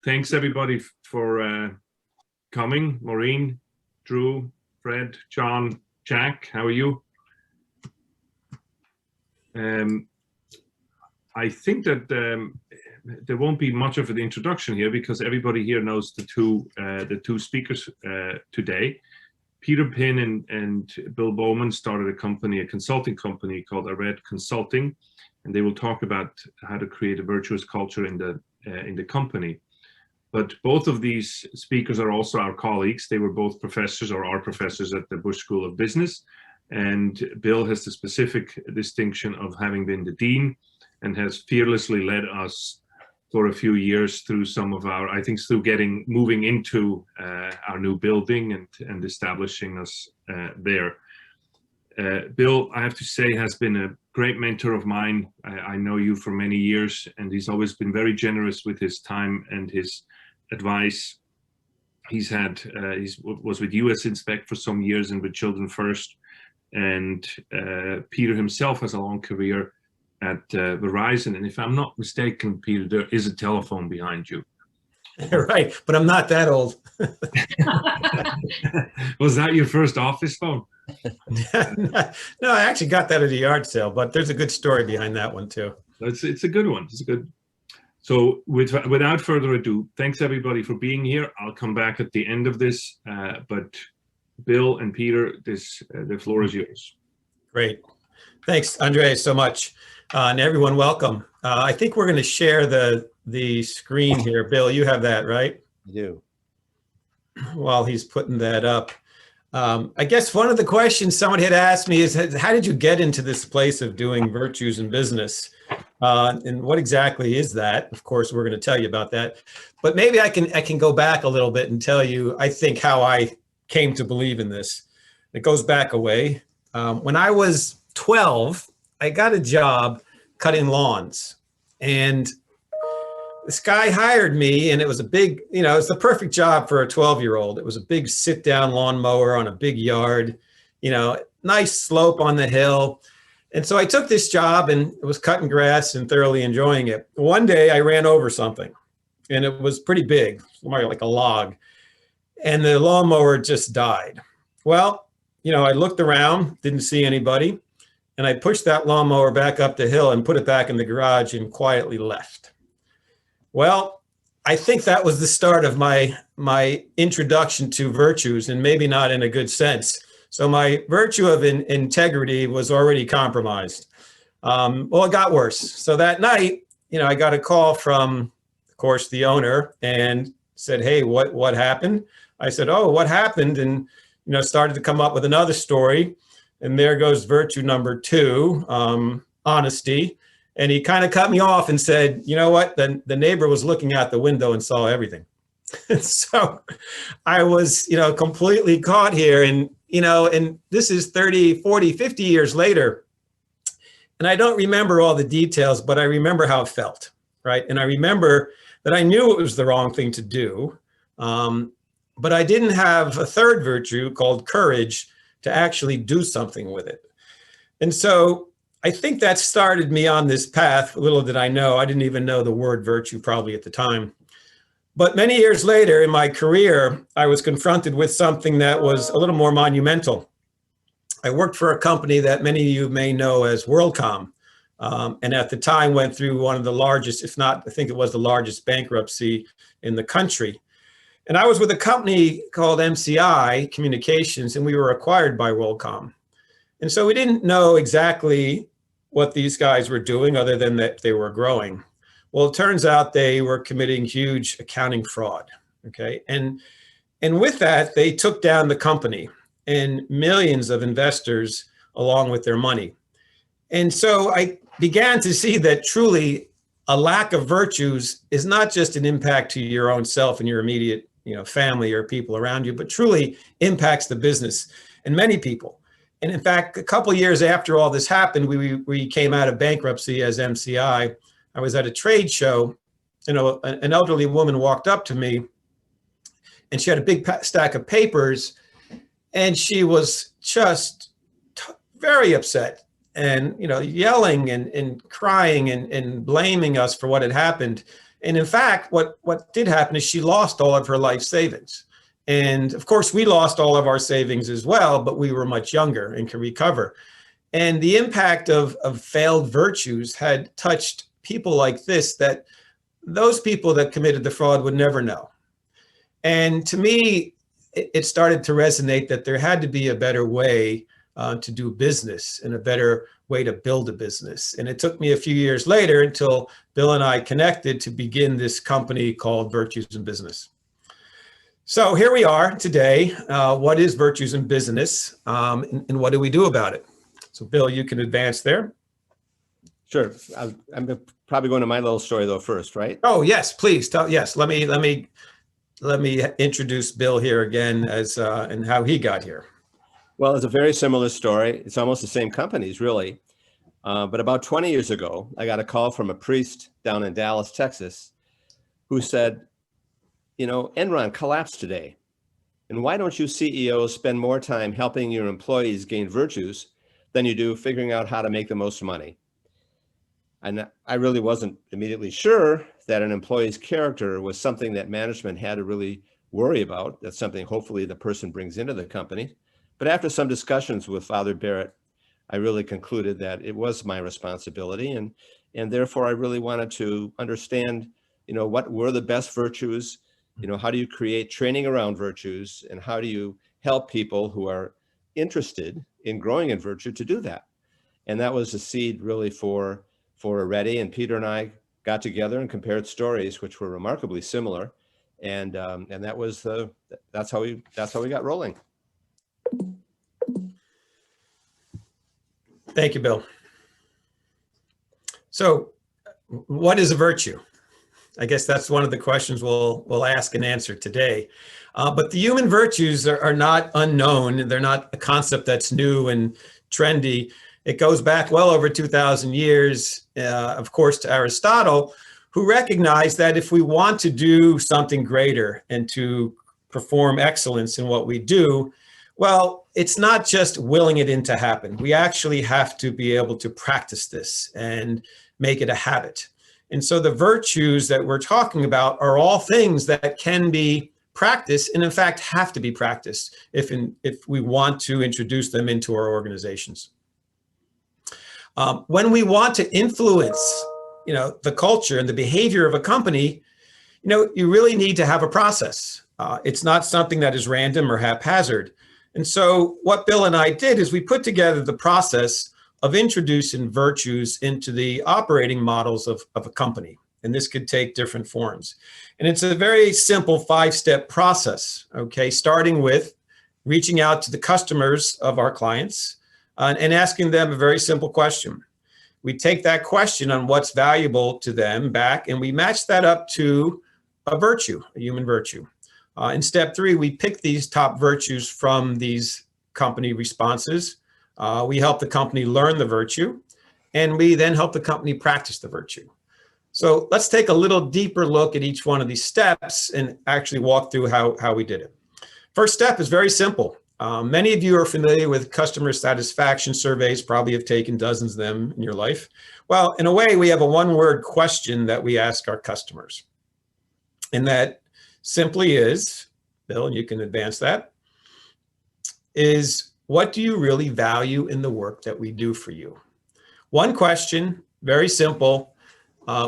thanks everybody for coming. Maureen, Drew, Fred, John, Jack, how are you? I think that there won't be much of an introduction here because everybody here knows the two speakers today. Peter Pin and Bill Bowman started a consulting company called Arete Consulting, and they will talk about how to create a virtuous culture in the company. But both of these speakers are also our colleagues. They were both professors or are professors at the Bush School of Business. And Bill has the specific distinction of having been the dean and has fearlessly led us for a few years through some of our, I think, through moving into our new building and establishing us there. Bill, I have to say, has been a great mentor of mine. I know you for many years, and he's always been very generous with his time and his advice. He's was with US Inspect for some years and with Children First. And Peter himself has a long career at Verizon. And if I'm not mistaken, Peter, there is a telephone behind you. Right, but I'm not that old. Was that your first office phone? No, I actually got that at a yard sale, but there's a good story behind that one too. It's a good one. It's a good. So without further ado, thanks everybody for being here. I'll come back at the end of this, but Bill and Peter, the floor is yours. Great. Thanks, Andre, so much. And everyone, welcome. I think we're going to share the screen here. Bill, you have that, right? I do. While he's putting that up. I guess one of the questions someone had asked me is, how did you get into this place of doing virtues in business? And what exactly is that? Of course, we're going to tell you about that. But maybe I can go back a little bit and tell you, I think, how I came to believe in this. It goes back a way. When I was 12, I got a job cutting lawns. And this guy hired me, and it was a big, it's the perfect job for a 12-year-old. It was a big sit-down lawnmower on a big yard, nice slope on the hill. And so I took this job and was cutting grass and thoroughly enjoying it. One day I ran over something, and it was pretty big, like a log. And the lawnmower just died. Well, I looked around, didn't see anybody, and I pushed that lawnmower back up the hill and put it back in the garage and quietly left. Well, I think that was the start of my introduction to virtues, and maybe not in a good sense. So my virtue of integrity was already compromised. Well, it got worse. So that night, I got a call from, of course, the owner, and said, "Hey, what happened?" I said, "Oh, what happened?" And started to come up with another story. And there goes virtue number 2, honesty. And he kind of cut me off and said, "You know what? The neighbor was looking out the window and saw everything." So I was, completely caught here. And, and this is 30, 40, 50 years later. And I don't remember all the details, but I remember how it felt, right? And I remember that I knew it was the wrong thing to do. But I didn't have a third virtue called courage to actually do something with it. And so I think that started me on this path. Little did I know, I didn't even know the word virtue probably at the time. But many years later in my career, I was confronted with something that was a little more monumental. I worked for a company that many of you may know as WorldCom. And at the time went through one of the largest, if not, I think it was the largest bankruptcy in the country. And I was with a company called MCI Communications, and we were acquired by WorldCom. And so we didn't know exactly what these guys were doing other than that they were growing. Well, it turns out they were committing huge accounting fraud, okay? And with that, they took down the company and millions of investors along with their money. And so I began to see that truly a lack of virtues is not just an impact to your own self and your immediate family or people around you, but truly impacts the business and many people. And in fact, a couple of years after all this happened, we came out of bankruptcy as MCI. I was at a trade show, an elderly woman walked up to me, and she had a big stack of papers, and she was just very upset and yelling and crying and blaming us for what had happened. And in fact, what did happen is she lost all of her life savings. And of course, we lost all of our savings as well, but we were much younger and could recover. And the impact of failed virtues had touched people like this, that those people that committed the fraud would never know. And to me, it started to resonate that there had to be a better way to do business and a better way to build a business. And it took me a few years later until Bill and I connected to begin this company called Virtues in Business. So here we are today. What is Virtues in Business, and what do we do about it? So Bill, you can advance there. Sure. I'm probably going to my little story though first, right? Oh yes, please tell. Yes, let me introduce Bill here again as and how he got here. Well, it's a very similar story. It's almost the same companies, really. But about 20 years ago, I got a call from a priest down in Dallas, Texas, who said, you know, Enron collapsed today. And why don't you CEOs spend more time helping your employees gain virtues than you do figuring out how to make the most money? And I really wasn't immediately sure that an employee's character was something that management had to really worry about. That's something hopefully the person brings into the company. But after some discussions with Father Barrett, I really concluded that it was my responsibility. And therefore I really wanted to understand, you know, what were the best virtues, you know, how do you create training around virtues, and how do you help people who are interested in growing in virtue to do that? And that was the seed really for Arete, and Peter and I got together and compared stories, which were remarkably similar. And that was that's how we got rolling. Thank you, Bill. So what is a virtue? I guess that's one of the questions we'll ask and answer today. But the human virtues are not unknown. They're not a concept that's new and trendy. It goes back well over 2,000 years, of course, to Aristotle, who recognized that if we want to do something greater and to perform excellence in what we do, well, it's not just willing it in to happen. We actually have to be able to practice this and make it a habit. And so the virtues that we're talking about are all things that can be practiced, and in fact have to be practiced if we want to introduce them into our organizations. When we want to influence, you know, the culture and the behavior of a company, you know, you really need to have a process. It's not something that is random or haphazard. And so what Bill and I did is we put together the process of introducing virtues into the operating models of a company. And this could take different forms. And it's a very simple 5-step process, okay? Starting with reaching out to the customers of our clients and asking them a very simple question. We take that question on what's valuable to them back, and we match that up to a virtue, a human virtue. In step 3, we pick these top virtues from these company responses. We help the company learn the virtue, and we then help the company practice the virtue. So let's take a little deeper look at each one of these steps and actually walk through how we did it. First step is very simple. Many of you are familiar with customer satisfaction surveys, probably have taken dozens of them in your life. Well, in a way, we have a one-word question that we ask our customers. And that simply is, Bill, you can advance that, is what do you really value in the work that we do for you? One question, very simple,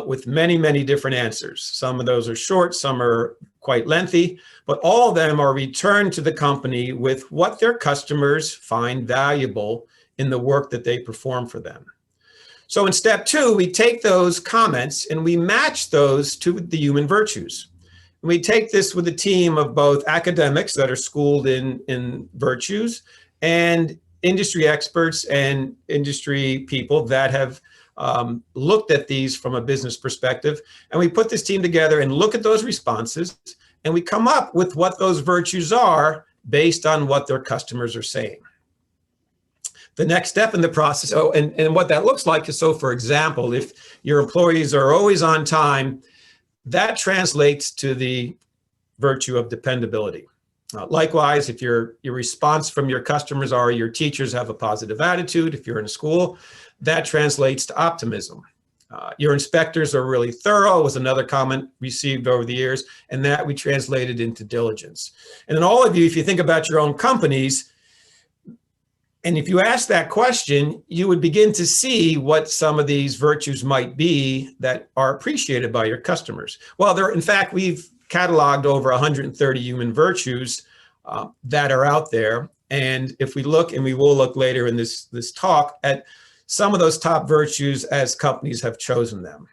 with many, many different answers. Some of those are short, some are quite lengthy, but all of them are returned to the company with what their customers find valuable in the work that they perform for them. So in step 2, we take those comments and we match those to the human virtues. And we take this with a team of both academics that are schooled in virtues and industry experts and industry people that have looked at these from a business perspective. And we put this team together and look at those responses, and we come up with what those virtues are based on what their customers are saying. The next step in the process, and what that looks like is, so for example, if your employees are always on time, that translates to the virtue of dependability. Likewise, if your response from your customers are your teachers have a positive attitude, if you're in a school, that translates to optimism. Your inspectors are really thorough was another comment received over the years, and that we translated into diligence. And then all of you, if you think about your own companies, and if you ask that question, you would begin to see what some of these virtues might be that are appreciated by your customers. Well, in fact, we've cataloged over 130 human virtues that are out there. And if we look, and we will look later in this talk, at some of those top virtues as companies have chosen them.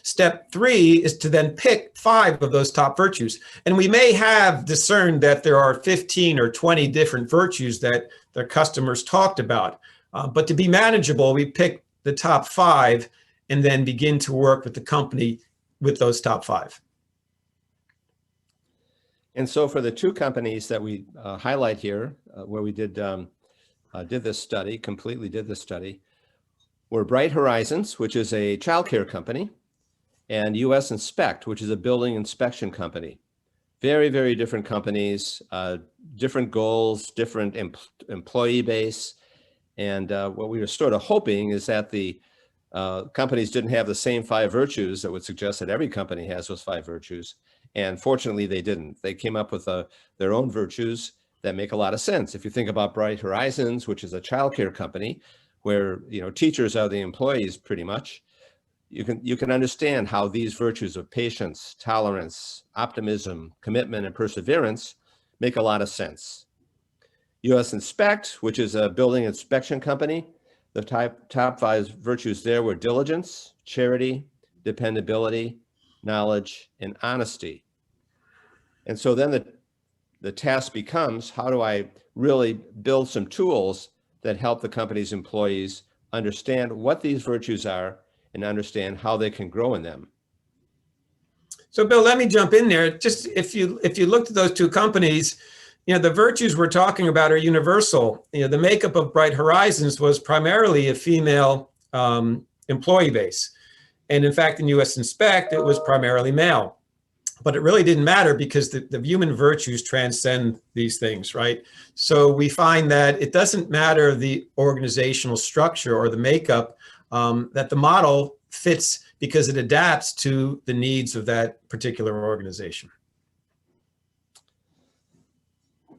Step 3 is to then pick 5 of those top virtues. And we may have discerned that there are 15 or 20 different virtues that their customers talked about. But to be manageable, we pick the top 5 and then begin to work with the company with those top 5. And so for the 2 companies that we highlight here, where we did this study, completely did this study, were Bright Horizons, which is a childcare company, and US Inspect, which is a building inspection company. Very, very different companies, different goals, different employee base. And what we were sort of hoping is that the companies didn't have the same 5 virtues that would suggest that every company has those 5 virtues. And fortunately, they didn't. They came up with their own virtues that make a lot of sense. If you think about Bright Horizons, which is a childcare company where teachers are the employees pretty much, you can understand how these virtues of patience, tolerance, optimism, commitment, and perseverance make a lot of sense. US Inspect, which is a building inspection company, the top 5 virtues there were diligence, charity, dependability, knowledge, and honesty. And so then the task becomes, how do I really build some tools that help the company's employees understand what these virtues are and understand how they can grow in them? So Bill, let me jump in there. Just if you looked at those 2 companies, the virtues we're talking about are universal. The makeup of Bright Horizons was primarily a female employee base. And in fact, in US Inspect, it was primarily male. But it really didn't matter because the human virtues transcend these things, right? So we find that it doesn't matter the organizational structure or the makeup, that the model fits because it adapts to the needs of that particular organization.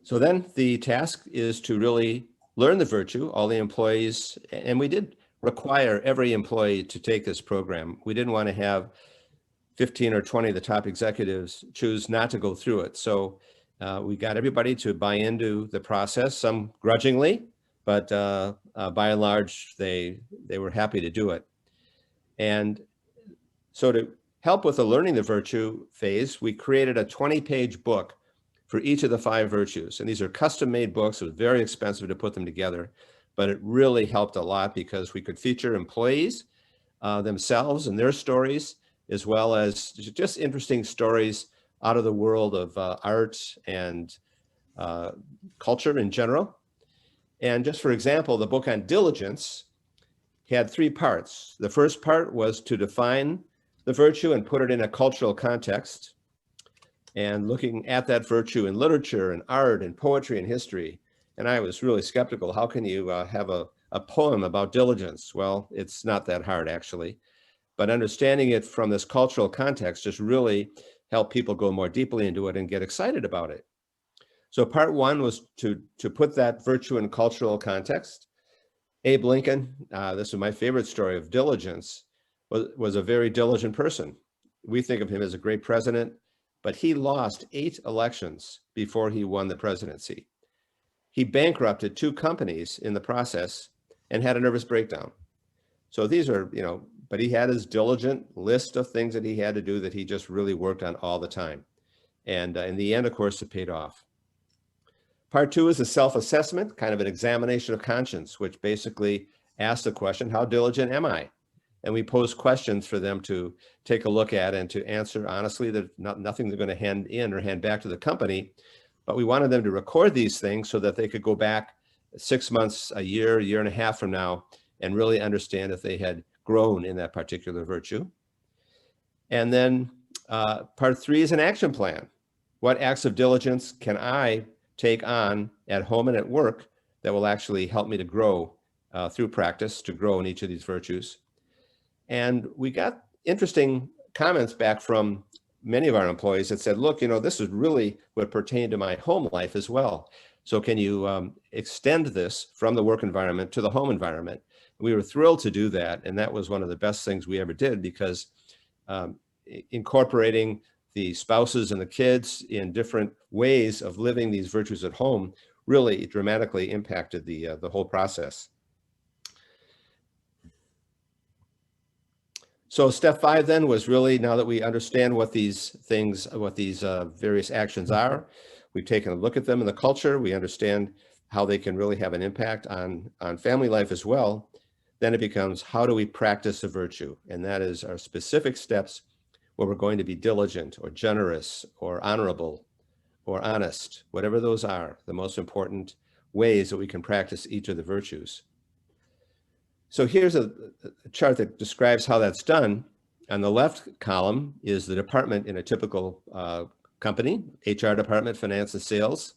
So then the task is to really learn the virtue, all the employees, and we did require every employee to take this program. We didn't want to have 15 or 20 of the top executives choose not to go through it. So we got everybody to buy into the process, some grudgingly, but by and large, they were happy to do it. And so to help with the learning the virtue phase, we created a 20-page book for each of the 5 virtues. And these are custom-made books. It was very expensive to put them together, but it really helped a lot because we could feature employees themselves and their stories, as well as just interesting stories out of the world of art and culture in general. And just for example, the book on diligence had 3 parts. The first part was to define the virtue and put it in a cultural context, and looking at that virtue in literature and art and poetry and history. And I was really skeptical. How can you have a poem about diligence? Well, it's not that hard, actually. But understanding it from this cultural context just really helped people go more deeply into it and get excited about it. So part 1 was to put that virtue in cultural context. Abe Lincoln, this is my favorite story of diligence, was a very diligent person. We think of him as a great president, but he lost 8 elections before he won the presidency. He bankrupted 2 companies in the process and had a nervous breakdown. So these are, but he had his diligent list of things that he had to do that he just really worked on all the time. And in the end, of course, it paid off. Part 2 is a self-assessment, kind of an examination of conscience, which basically asks the question, how diligent am I? And we pose questions for them to take a look at and to answer honestly. There's nothing they're going to hand in or hand back to the company, but we wanted them to record these things so that they could go back 6 months, a year and a half from now, and really understand if they had grown in that particular virtue. And then part 3 is an action plan. What acts of diligence can I take on at home and at work that will actually help me to grow through practice, to grow in each of these virtues? And we got interesting comments back from many of our employees that said, look, this is really what pertained to my home life as well. So can you extend this from the work environment to the home environment? We were thrilled to do that. And that was one of the best things we ever did, because incorporating the spouses and the kids in different ways of living these virtues at home really dramatically impacted the whole process. So step 5 then was really, now that we understand what these things, what these various actions are, we've taken a look at them in the culture, we understand how they can really have an impact on family life as well. Then it becomes, how do we practice a virtue? And that is our specific steps where we're going to be diligent or generous or honorable or honest, whatever those are, the most important ways that we can practice each of the virtues. So here's a chart that describes how that's done. On the left column is the department in a typical company, HR department, finance and sales.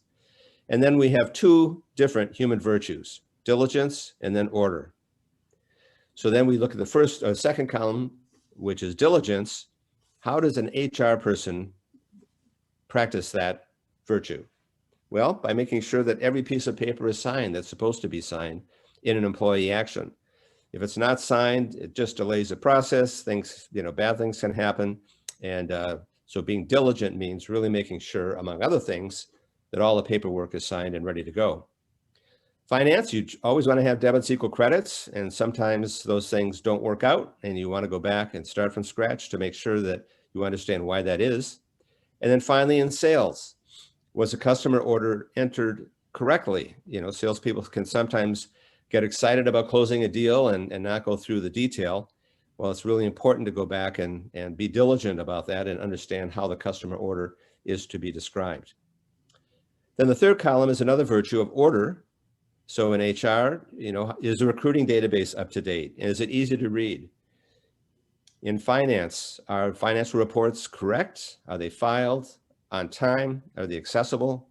And then we have 2 different human virtues, diligence and then order. So then we look at the first or second column, which is diligence. How does an HR person practice that virtue? Well, by making sure that every piece of paper is signed that's supposed to be signed in an employee action. If it's not signed, it just delays the process. Things, bad things can happen. And so being diligent means really making sure, among other things, that all the paperwork is signed and ready to go. Finance, you always want to have debits equal credits, and sometimes those things don't work out, and you want to go back and start from scratch to make sure that you understand why that is. And then finally, in sales, was the customer order entered correctly? Salespeople can sometimes get excited about closing a deal and not go through the detail. Well, it's really important to go back and be diligent about that and understand how the customer order is to be described. Then the third column is another virtue of order. So in HR, is the recruiting database up to date? And is it easy to read? In finance, are financial reports correct? Are they filed on time? Are they accessible?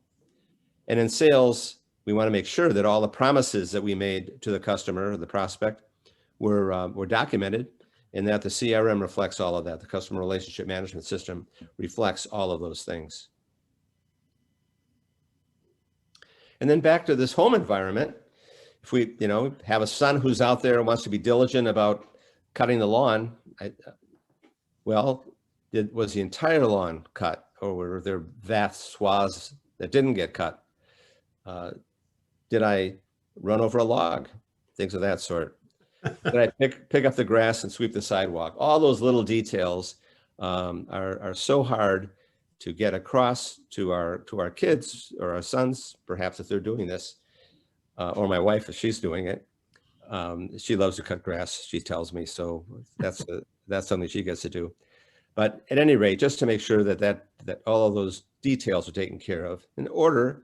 And in sales, we want to make sure that all the promises that we made to the customer or the prospect were documented, and that the CRM reflects all of that. The customer relationship management system reflects all of those things. And then back to this home environment, if we have a son who's out there and wants to be diligent about cutting the lawn, was the entire lawn cut, or were there vast swaths that didn't get cut? Did I run over a log? Things of that sort. Did I pick up the grass and sweep the sidewalk? All those little details are so hard to get across to our kids or our sons, perhaps if they're doing this, or my wife if she's doing it. She loves to cut grass, she tells me, so that's something she gets to do. But at any rate, just to make sure that all of those details are taken care of in order.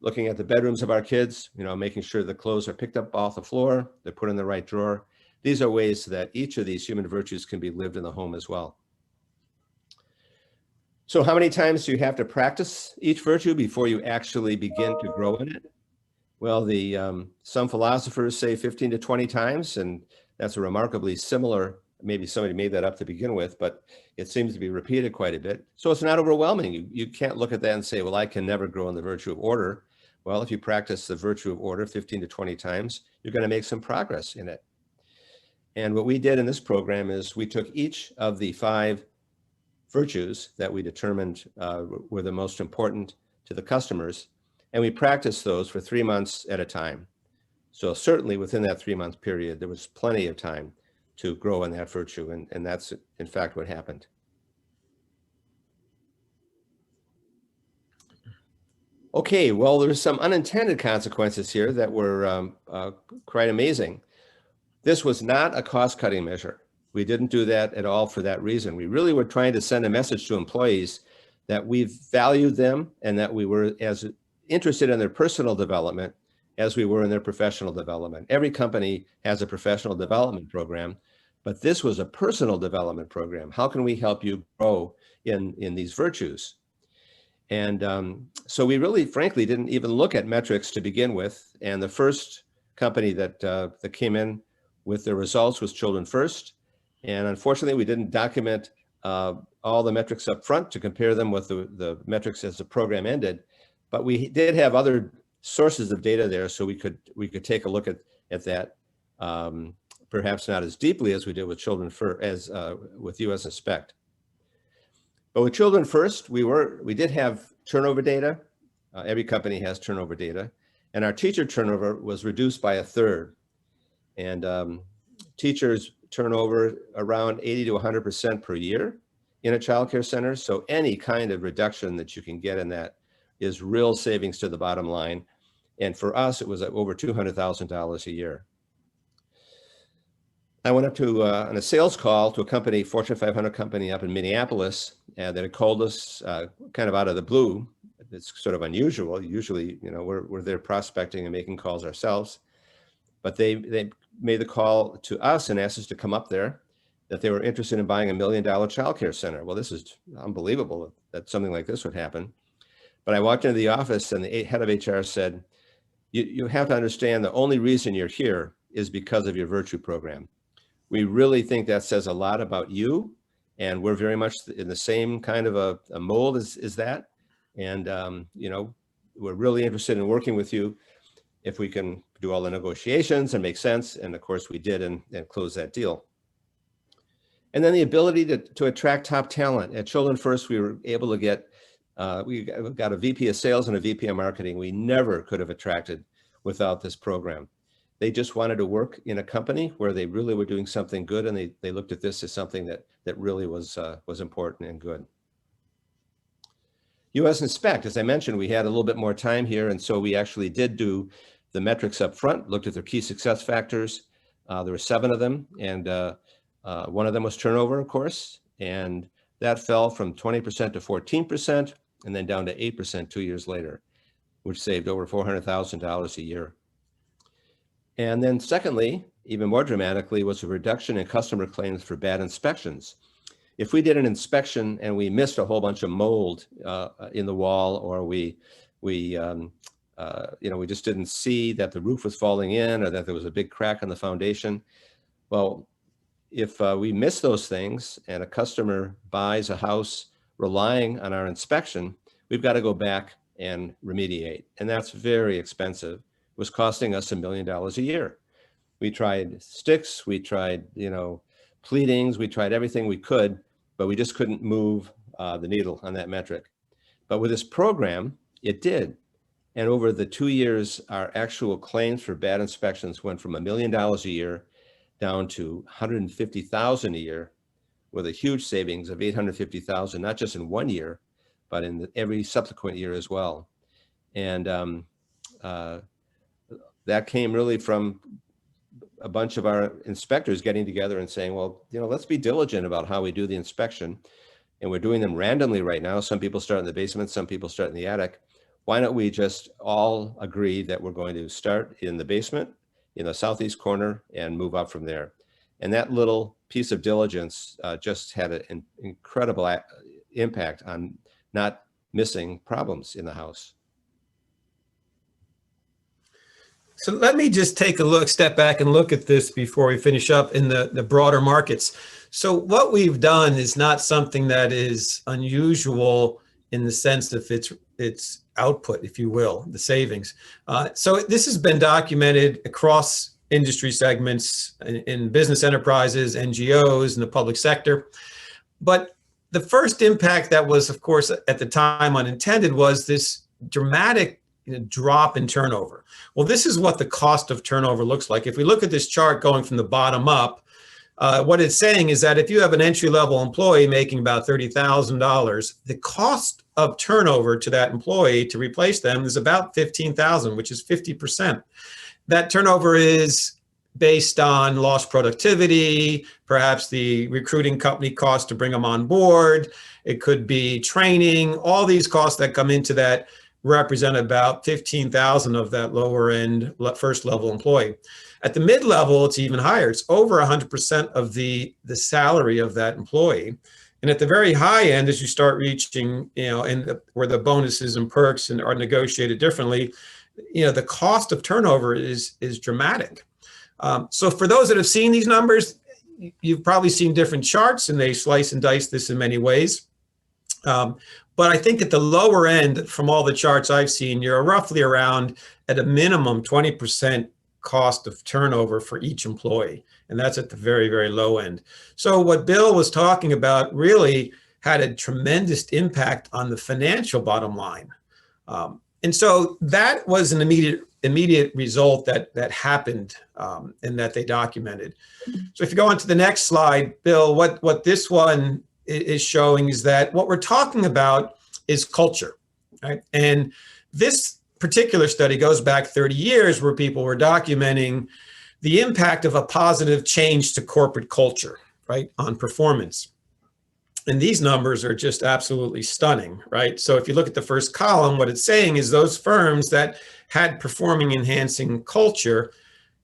Looking at the bedrooms of our kids, making sure the clothes are picked up off the floor, they're put in the right drawer. These are ways that each of these human virtues can be lived in the home as well. So how many times do you have to practice each virtue before you actually begin to grow in it? Well, some philosophers say 15 to 20 times, and that's a remarkably similar, maybe somebody made that up to begin with, but it seems to be repeated quite a bit. So it's not overwhelming. You can't look at that and say, well, I can never grow in the virtue of order. Well, if you practice the virtue of order 15 to 20 times, you're going to make some progress in it. And what we did in this program is we took each of the 5 virtues that we determined were the most important to the customers, and we practiced those for 3 months at a time. So certainly within that 3-month period, there was plenty of time to grow in that virtue, and that's in fact what happened. Okay, well, there's some unintended consequences here that were quite amazing. This was not a cost-cutting measure. We didn't do that at all for that reason. We really were trying to send a message to employees that we valued them and that we were as interested in their personal development as we were in their professional development. Every company has a professional development program, but this was a personal development program. How can we help you grow in these virtues? And so we really, frankly, didn't even look at metrics to begin with. And the first company that came in with the results was Children First. And unfortunately, we didn't document all the metrics up front to compare them with the metrics as the program ended. But we did have other sources of data there, so we could take a look at that. Perhaps not as deeply as we did with Children First, with US Inspect. But with Children First, we did have turnover data. Every company has turnover data, and our teacher turnover was reduced by 1/3. And teachers turnover around 80 to 100% per year in a child care center. So any kind of reduction that you can get in that is real savings to the bottom line. And for us, it was over $200,000 a year. I went up to on a sales call to a company, Fortune 500 company up in Minneapolis, that had called us kind of out of the blue. It's sort of unusual. Usually, we're there prospecting and making calls ourselves. But they made the call to us and asked us to come up there, that they were interested in buying $1 million childcare center. Well, this is unbelievable that something like this would happen. But I walked into the office and the head of HR said, you have to understand the only reason you're here is because of your Virtue program. We really think that says a lot about you, and we're very much in the same kind of a mold as that. And, we're really interested in working with you if we can do all the negotiations and make sense. And of course we did, and close that deal. And then the ability to attract top talent. At Children First, we were able to get, we got a VP of sales and a VP of marketing we never could have attracted without this program. They just wanted to work in a company where they really were doing something good, and they looked at this as something that really was important and good. US Inspect, as I mentioned, we had a little bit more time here, and so we actually did do the metrics up front, looked at their key success factors. There were 7 of them, and one of them was turnover, of course, and that fell from 20% to 14%, and then down to 8% 2 years later, which saved over $400,000 a year. And then secondly, even more dramatically, was a reduction in customer claims for bad inspections. If we did an inspection and we missed a whole bunch of mold in the wall, or we just didn't see that the roof was falling in, or that there was a big crack in the foundation. Well, if we miss those things and a customer buys a house relying on our inspection, we've got to go back and remediate. And that's very expensive. It was costing us $1 million a year. We tried sticks, we tried, pleadings, we tried everything we could, but we just couldn't move the needle on that metric. But with this program, it did. And over the 2 years, our actual claims for bad inspections went from $1 million a year down to $150,000 a year, with a huge savings of $850,000, not just in 1 year, but in every subsequent year as well. And that came really from a bunch of our inspectors getting together and saying, well, let's be diligent about how we do the inspection. And we're doing them randomly right now. Some people start in the basement, some people start in the attic. Why don't we just all agree that we're going to start in the basement, in the southeast corner, and move up from there? And that little piece of diligence just had an incredible impact on not missing problems in the house. So let me just take a step back and look at this before we finish up in the broader markets. So what we've done is not something that is unusual in the sense of its output, if you will, the savings. So this has been documented across industry segments, in business enterprises, NGOs, in the public sector. But the first impact that was, of course, at the time unintended was this dramatic drop in turnover. Well, this is what the cost of turnover looks like. If we look at this chart going from the bottom up, what it's saying is that if you have an entry-level employee making about $30,000, the cost of turnover to that employee to replace them is about $15,000, which is 50%. That turnover is based on lost productivity, perhaps the recruiting company cost to bring them on board. It could be training. All these costs that come into that represent about 15,000 of that lower end first level employee. At the mid level, it's even higher. It's over 100% of the salary of that employee. And at the very high end, as you start reaching, where the bonuses and perks are negotiated differently, the cost of turnover is dramatic. So for those that have seen these numbers, you've probably seen different charts, and they slice and dice this in many ways. But I think at the lower end, from all the charts I've seen, you're roughly around, at a minimum, 20% cost of turnover for each employee. And that's at the very, very low end. So what Bill was talking about really had a tremendous impact on the financial bottom line. And so that was an immediate result that happened, and that they documented. So if you go on to the next slide, Bill, what this one is showing is that what we're talking about is culture, right? And this particular study goes back 30 years, where people were documenting the impact of a positive change to corporate culture, right, on performance. And these numbers are just absolutely stunning, right? So if you look at the first column, what it's saying is those firms that had performing enhancing culture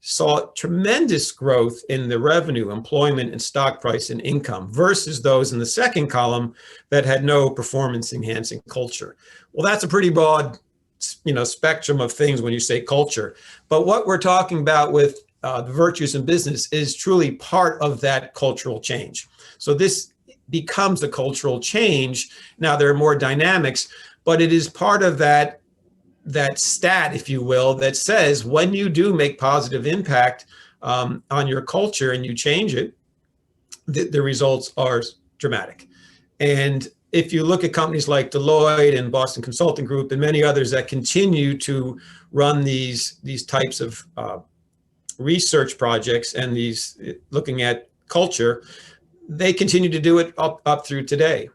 saw tremendous growth in the revenue, employment, and stock price and income, versus those in the second column that had no performance enhancing culture. Well, that's a pretty broad, spectrum of things when you say culture. But what we're talking about with the Virtues in Business is truly part of that cultural change. So this becomes a cultural change. Now, there are more dynamics, but it is part of that stat, if you will, that says when you do make positive impact on your culture and you change it, the results are dramatic. And if you look at companies like Deloitte and Boston Consulting Group and many others that continue to run these types of research projects and these looking at culture, they continue to do it up through today.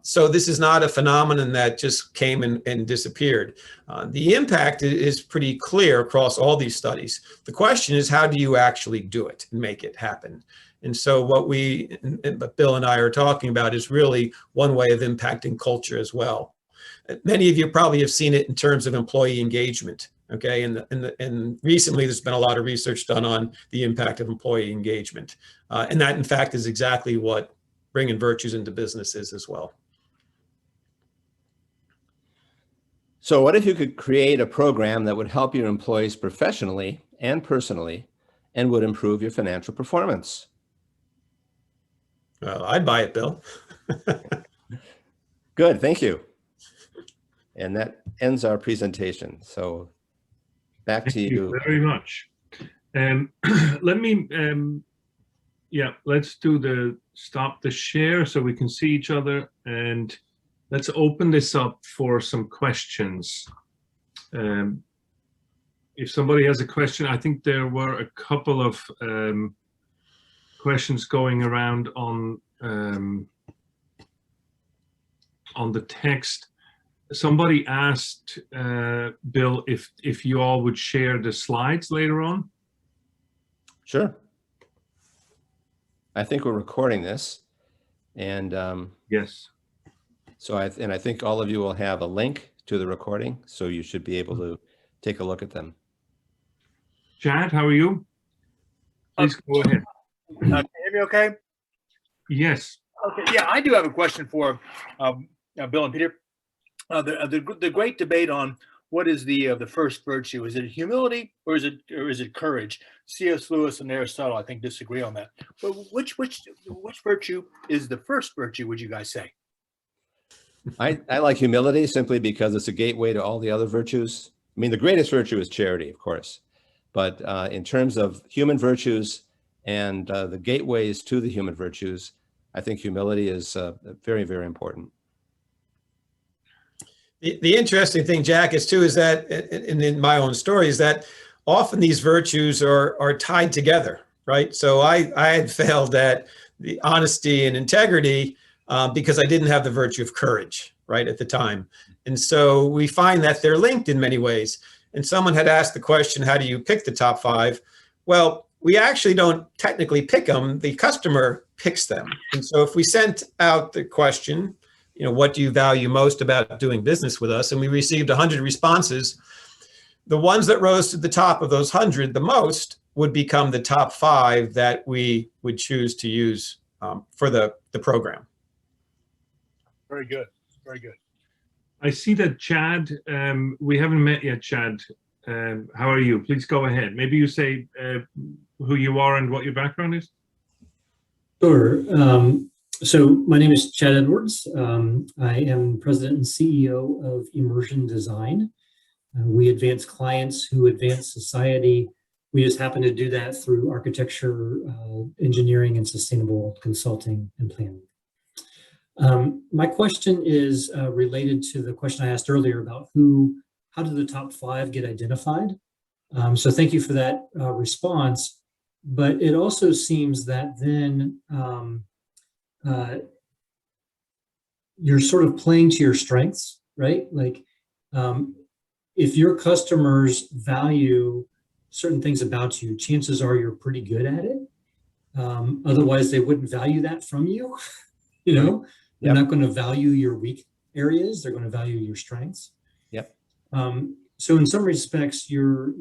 So this is not a phenomenon that just came and disappeared. The impact is pretty clear across all these studies. The question is, how do you actually do it and make it happen? And so what Bill and I are talking about is really one way of impacting culture as well. Many of you probably have seen it in terms of employee engagement. Okay, and recently there's been a lot of research done on the impact of employee engagement. And that, in fact, is exactly what bringing Virtues into business is as well. So what if you could create a program that would help your employees professionally and personally and would improve your financial performance? Well, I'd buy it, Bill. Good, thank you. And that ends our presentation. So back to you. Thank you very much. Let's do stop the share so we can see each other, and let's open this up for some questions. If somebody has a question, I think there were a couple of questions going around on the text. Somebody asked Bill if you all would share the slides later on. Sure. I think we're recording this, and yes. So I think all of you will have a link to the recording, so you should be able to take a look at them. Chad, how are you? Please go ahead. Can you hear me okay? Yes. Okay. Yeah, I do have a question for Bill and Peter. The great debate on what is the first virtue. Is it humility or is it courage? C.S. Lewis and Aristotle, I think, disagree on that. But which virtue is the first virtue, would you guys say? I like humility simply because it's a gateway to all the other virtues. I mean, the greatest virtue is charity, of course. But in terms of human virtues and the gateways to the human virtues, I think humility is very, very important. The interesting thing, Jack, is that, and in my own story, is that often these virtues are tied together, right? So I had failed at the honesty and integrity because I didn't have the virtue of courage, right, at the time. And so we find that they're linked in many ways. And someone had asked the question, how do you pick the top 5? Well, we actually don't technically pick them. The customer picks them. And so if we sent out the question, what do you value most about doing business with us? And we received 100 responses. The ones that rose to the top of those 100 the most would become the top 5 that we would choose to use for the program. Very good. Very good. I see that Chad, we haven't met yet, Chad. How are you? Please go ahead. Maybe you say who you are and what your background is. Sure. So my name is Chad Edwards. I am president and CEO of Immersion Design. We advance clients who advance society. We just happen to do that through architecture, engineering, and sustainable consulting and planning. My question is related to the question I asked earlier about how do the top 5 get identified? So thank you for that response. But it also seems that then you're sort of playing to your strengths, right? Like if your customers value certain things about you, chances are you're pretty good at it. Otherwise, they wouldn't value that from you. You know, they're not going to value your weak areas. They're going to value your strengths. Yep. So in some respects, you're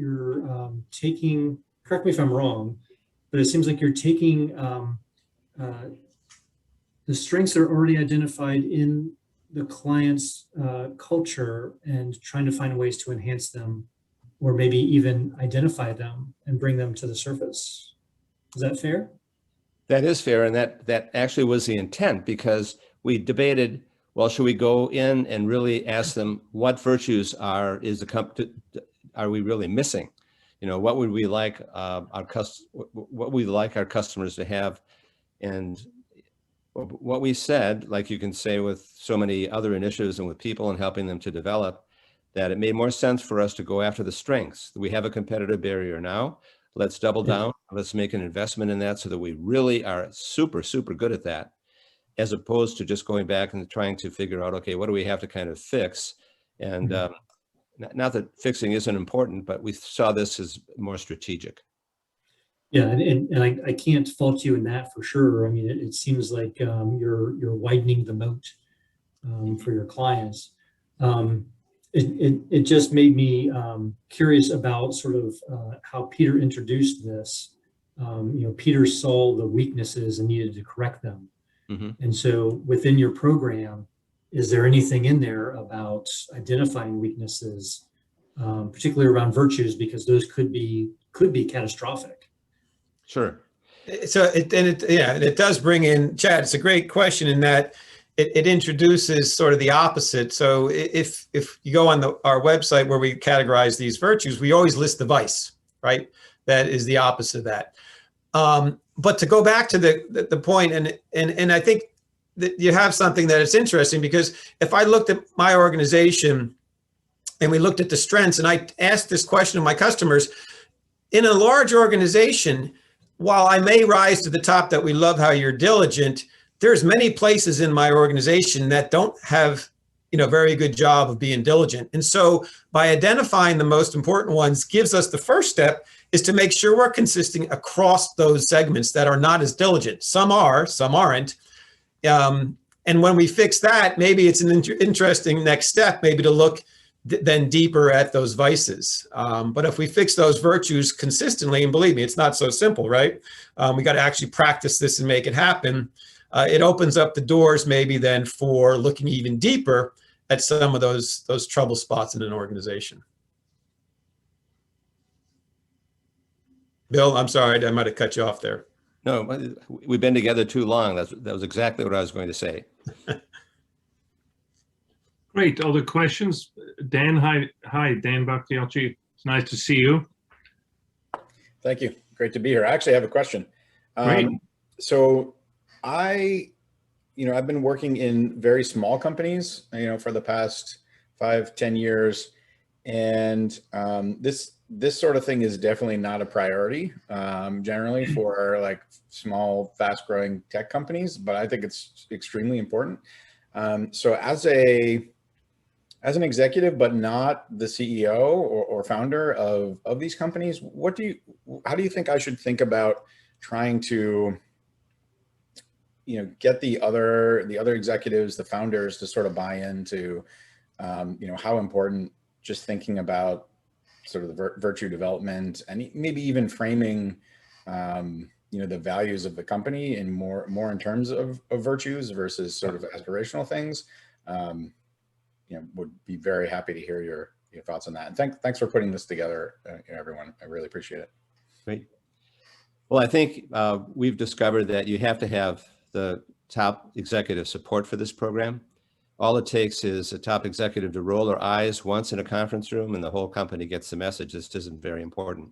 taking, correct me if I'm wrong, but it seems like you're taking the strengths that are already identified in the client's culture and trying to find ways to enhance them, or maybe even identify them and bring them to the surface. Is that fair? That is fair, and that actually was the intent, because we debated, well, should we go in and really ask them what virtues are we really missing? You know, what would we like our customers to have? And what we said, like you can say with so many other initiatives and with people and helping them to develop, that it made more sense for us to go after the strengths. We have a competitive barrier now. Let's double down. Let's make an investment in that so that we really are super, super good at that, as opposed to just going back and trying to figure out, okay, what do we have to kind of fix? And not that fixing isn't important, but we saw this as more strategic. Yeah, and I can't fault you in that for sure. I mean, it seems like you're widening the moat for your clients. It just made me curious about sort of how Peter introduced this. You know, Peter saw the weaknesses and needed to correct them. And so within your program, is there anything in there about identifying weaknesses, particularly around virtues, because those could be catastrophic? Sure. So it does bring in, Chad, it's a great question in that it introduces sort of the opposite. So if you go on our website where we categorize these virtues, we always list the vice, right? That is the opposite of that. But to go back to the point, and I think that you have something that is interesting, because if I looked at my organization and we looked at the strengths, and I asked this question of my customers, in a large organization, while I may rise to the top that we love how you're diligent, there's many places in my organization that don't have, very good job of being diligent. And so by identifying the most important ones gives us the first step is to make sure we're consistent across those segments that are not as diligent. Some are, some aren't. And when we fix that, maybe it's an interesting next step, maybe to look then deeper at those vices. But if we fix those virtues consistently, and believe me, it's not so simple, right? We got to actually practice this and make it happen. It opens up the doors maybe then for looking even deeper at some of those trouble spots in an organization. Bill, I'm sorry, I might have cut you off there. No, we've been together too long. That was exactly what I was going to say. Great. Other questions? Dan, hi, Dan Bakhtiachi. It's nice to see you. Thank you. Great to be here. I actually have a question. Great. So I've been working in very small companies, for the past 5-10 years. And this sort of thing is definitely not a priority generally for like small, fast growing tech companies, but I think it's extremely important. So as an executive, but not the CEO or founder of these companies, how do you think I should think about trying to, get the other executives, the founders, to sort of buy into, how important just thinking about sort of the virtue development and maybe even framing, the values of the company in more in terms of virtues versus sort of aspirational things. Would be very happy to hear your thoughts on that. And thanks for putting this together, everyone. I really appreciate it. Great. Well, I think we've discovered that you have to have the top executive support for this program. All it takes is a top executive to roll their eyes once in a conference room and the whole company gets the message. This isn't very important.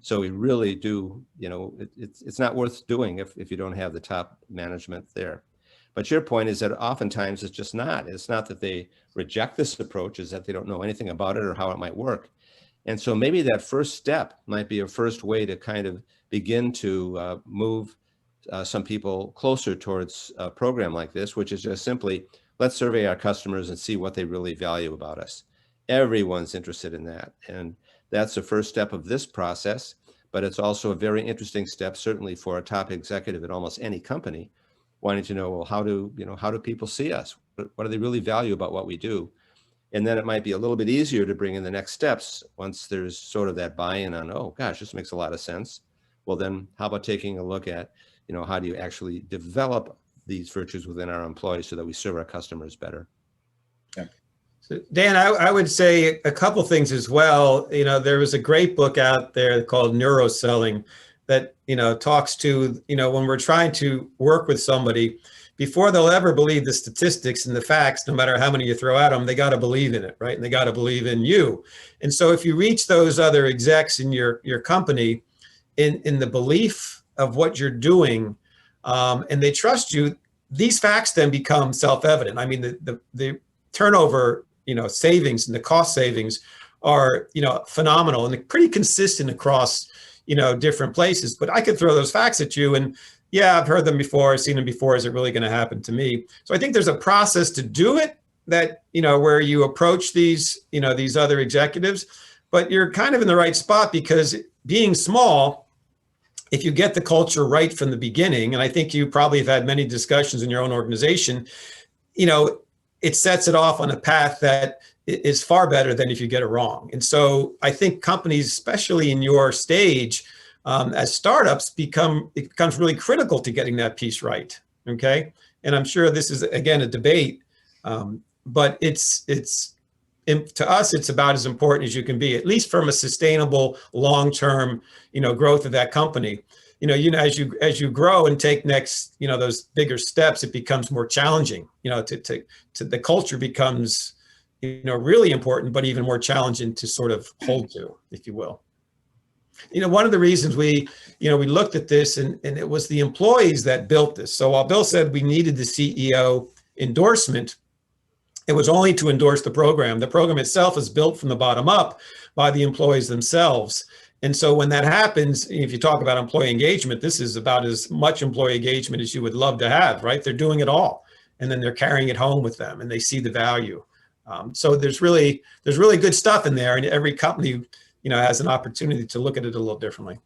So we really do, you know, it's not worth doing if you don't have the top management there. But your point is that oftentimes it's just not. It's not that they reject this approach, it's that they don't know anything about it or how it might work. And so maybe that first step might be a first way to kind of begin to move some people closer towards a program like this, which is just simply, let's survey our customers and see what they really value about us. Everyone's interested in that. And that's the first step of this process, but it's also a very interesting step, certainly for a top executive at almost any company, wanting to know, well, how do people see us? What do they really value about what we do? And then it might be a little bit easier to bring in the next steps once there's sort of that buy-in on, oh gosh, this makes a lot of sense. Well, then how about taking a look at, you know, how do you actually develop these virtues within our employees so that we serve our customers better? Yeah. So Dan, I would say a couple things as well. You know, there was a great book out there called Neuroselling that, you know, talks to, you know, when we're trying to work with somebody, before they'll ever believe the statistics and the facts, no matter how many you throw at them, they got to believe in it, right? And they got to believe in you. And so if you reach those other execs in your company in the belief of what you're doing, and they trust you, these facts then become self-evident. I mean, the turnover, you know, savings and the cost savings are, you know, phenomenal and they're pretty consistent across, you know, different places. But I could throw those facts at you and, yeah, I've heard them before, I've seen them before. Is it really going to happen to me? So I think there's a process to do it that, you know, where you approach these, you know, these other executives, but you're kind of in the right spot because being small, if you get the culture right from the beginning, and I think you probably have had many discussions in your own organization, you know, it sets it off on a path that is far better than if you get it wrong. And so I think companies, especially in your stage, as startups, it becomes really critical to getting that piece right. Okay, and I'm sure this is again a debate, but to us it's about as important as you can be, at least from a sustainable long-term, you know, growth of that company. You know, as you grow and take next, you know, those bigger steps, it becomes more challenging. You know, to the culture becomes, you know, really important, but even more challenging to sort of hold to, if you will. You know, one of the reasons we looked at this and it was the employees that built this. So while Bill said we needed the CEO endorsement, it was only to endorse the program. The program itself is built from the bottom up by the employees themselves. And so when that happens, if you talk about employee engagement, this is about as much employee engagement as you would love to have, right? They're doing it all. And then they're carrying it home with them and they see the value. So there's really good stuff in there, and every company, you know, has an opportunity to look at it a little differently.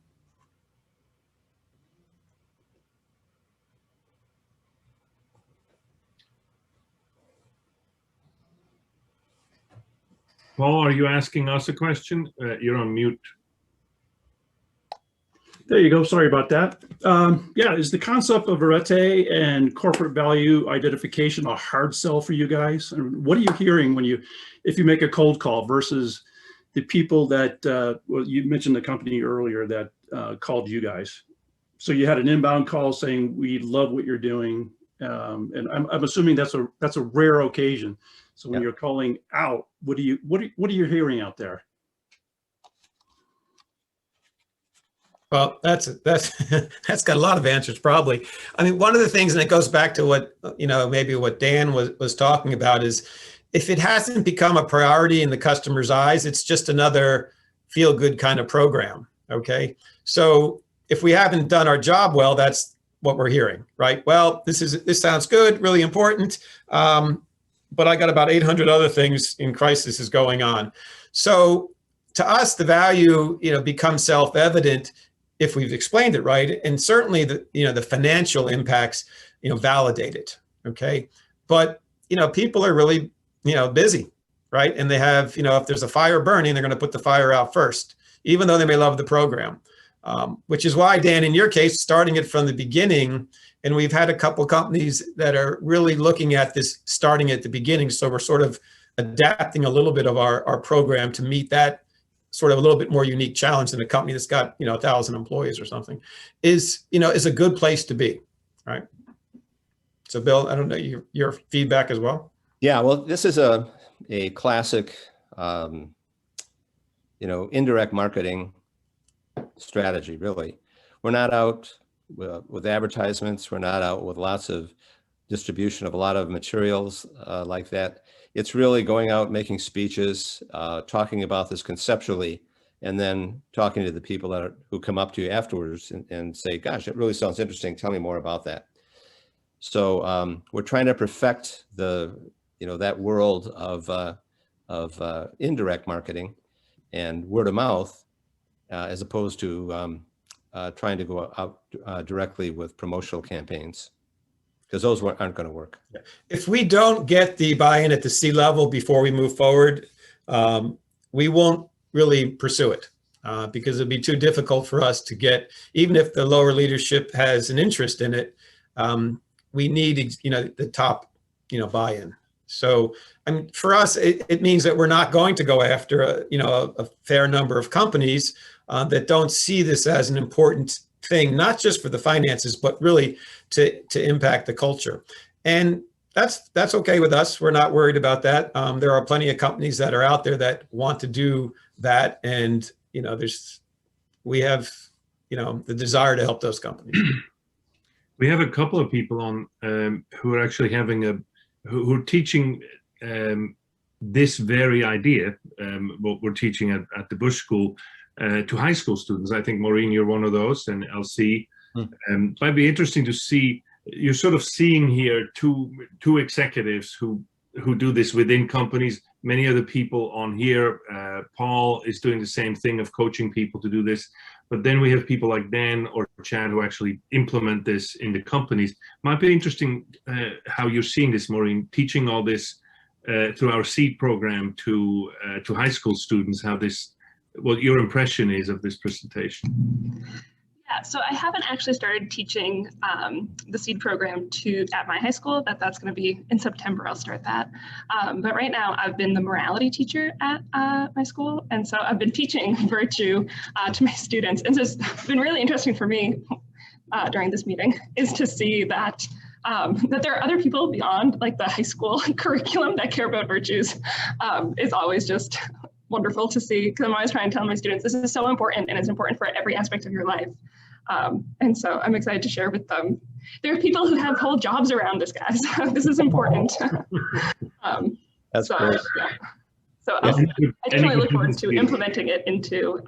Paul, are you asking us a question? You're on mute. There you go. Sorry about that. Yeah, is the concept of Arete and corporate value identification a hard sell for you guys? And what are you hearing if you make a cold call versus the people that, well, you mentioned the company earlier that called you guys. So you had an inbound call saying, we love what you're doing. And I'm assuming that's a rare occasion. So when you're calling out, what are you hearing out there? Well, that's got a lot of answers probably. I mean, one of the things, and it goes back to what, you know, maybe what Dan was talking about, is if it hasn't become a priority in the customer's eyes, it's just another feel-good kind of program. Okay, so if we haven't done our job well, that's what we're hearing, right? Well, this sounds good, really important, but I got about 800 other things in crisis is going on. So to us, the value, you know, becomes self-evident if we've explained it right, and certainly the financial impacts, you know, validate it. Okay, but you know, people are really, you know, busy, right? And they have, you know, if there's a fire burning, they're going to put the fire out first, even though they may love the program. Which is why, Dan, in your case, starting it from the beginning, and we've had a couple companies that are really looking at this starting at the beginning. So we're sort of adapting a little bit of our program to meet that sort of a little bit more unique challenge than a company that's got, 1,000 employees or something, is a good place to be, right? So Bill, I don't know your feedback as well. Yeah, well, this is a classic, indirect marketing strategy, really. We're not out with advertisements. We're not out with lots of distribution of a lot of materials like that. It's really going out, making speeches, talking about this conceptually, and then talking to the people who come up to you afterwards and say, gosh, it really sounds interesting. Tell me more about that. So we're trying to perfect that world of indirect marketing and word of mouth, as opposed to trying to go out directly with promotional campaigns, because those aren't going to work. If we don't get the buy-in at the C-level before we move forward, we won't really pursue it because it'd be too difficult for us to get, even if the lower leadership has an interest in it. We need, the top, buy-in. So, I mean, for us, it means that we're not going to go after a fair number of companies that don't see this as an important thing, not just for the finances, but really to impact the culture. And that's okay with us. We're not worried about that. There are plenty of companies that are out there that want to do that, and we have the desire to help those companies. We have a couple of people on who are actually who are teaching this very idea, what we're teaching at the Bush School, to high school students. I think, Maureen, you're one of those, and LC. Might be interesting to see. You're sort of seeing here two executives who do this within companies. Many of the people on here, Paul is doing the same thing of coaching people to do this. But then we have people like Dan or Chad who actually implement this in the companies. Might be interesting how you're seeing this, Maureen, teaching all this through our SEED program to high school students, what your impression is of this presentation. Yeah, so I haven't actually started teaching the SEED program at my high school. That's going to be in September. I'll start that. But right now, I've been the morality teacher at my school, and so I've been teaching virtue to my students. And so it's been really interesting for me during this meeting is to see that there are other people beyond like the high school curriculum that care about virtues. Is always just wonderful to see, because I'm always trying to tell my students this is so important, and it's important for every aspect of your life. And so I'm excited to share with them. There are people who have whole jobs around this, guys. This is important. That's great. Yeah. So I definitely look forward to implementing it into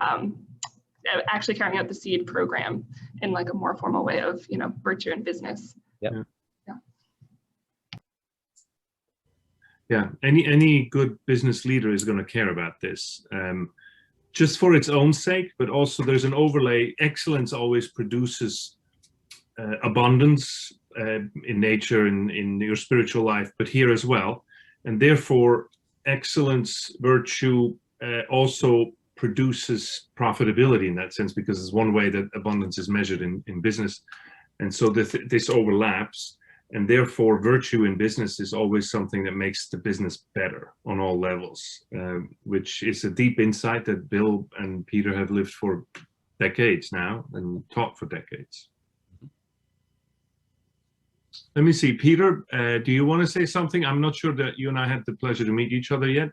actually carrying out the SEED program in like a more formal way of virtue and business. Yeah. Yeah, any good business leader is going to care about this, just for its own sake, but also there's an overlay. Excellence always produces abundance in nature, in your spiritual life, but here as well. And therefore, excellence, virtue also produces profitability in that sense, because it's one way that abundance is measured in business. And so this overlaps. And therefore, virtue in business is always something that makes the business better on all levels, which is a deep insight that Bill and Peter have lived for decades now and taught for decades. Let me see, Peter, do you want to say something? I'm not sure that you and I had the pleasure to meet each other yet.